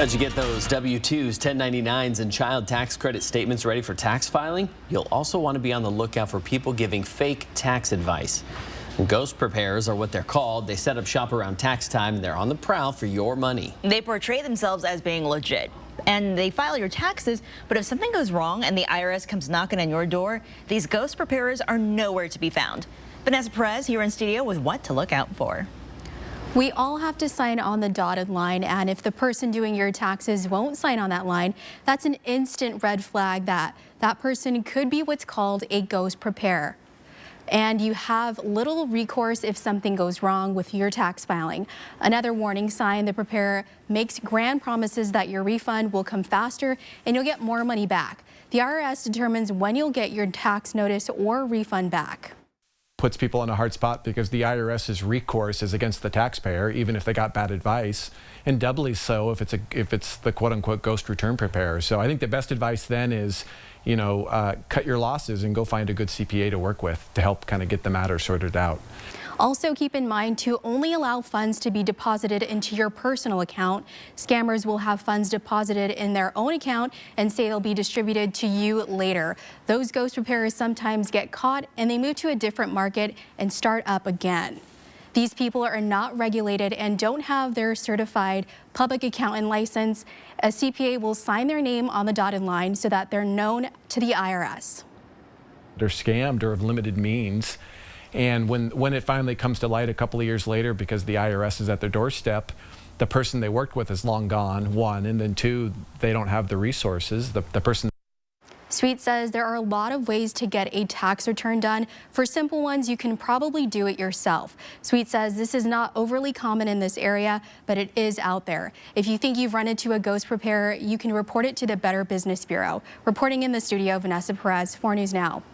As you get those W-2s, 1099s, and child tax credit statements ready for tax filing, you'll also want to be on the lookout for people giving fake tax advice. Ghost preparers are what they're called. They set up shop around tax time, and they're on the prowl for your money. They portray themselves as being legit, and they file your taxes, but if something goes wrong and the IRS comes knocking on your door, these ghost preparers are nowhere to be found. Vanessa Perez here in studio with what to look out for. We all have to sign on the dotted line, and if the person doing your taxes won't sign on that line, that's an instant red flag that that person could be what's called a ghost preparer. And you have little recourse if something goes wrong with your tax filing. Another warning sign: the preparer makes grand promises that your refund will come faster and you'll get more money back. The IRS determines when you'll get your tax notice or refund back. Puts people in a hard spot because the IRS's recourse is against the taxpayer, even if they got bad advice, and doubly so if it's the quote-unquote ghost return preparer. So I think the best advice then is, cut your losses and go find a good CPA to work with to help kind of get the matter sorted out. Also keep in mind to only allow funds to be deposited into your personal account. Scammers will have funds deposited in their own account and say they'll be distributed to you later. Those ghost preparers sometimes get caught and they move to a different market and start up again. These people are not regulated and don't have their certified public accountant license. A CPA will sign their name on the dotted line so that they're known to the IRS. They're scammed or of limited means. And when it finally comes to light a couple of years later, because the IRS is at their doorstep, the person they worked with is long gone, one, and then two, they don't have the resources. The person. Sweet says there are a lot of ways to get a tax return done. For simple ones, you can probably do it yourself. Sweet says this is not overly common in this area, but it is out there. If you think you've run into a ghost preparer, you can report it to the Better Business Bureau. Reporting in the studio, Vanessa Perez, 4 News Now.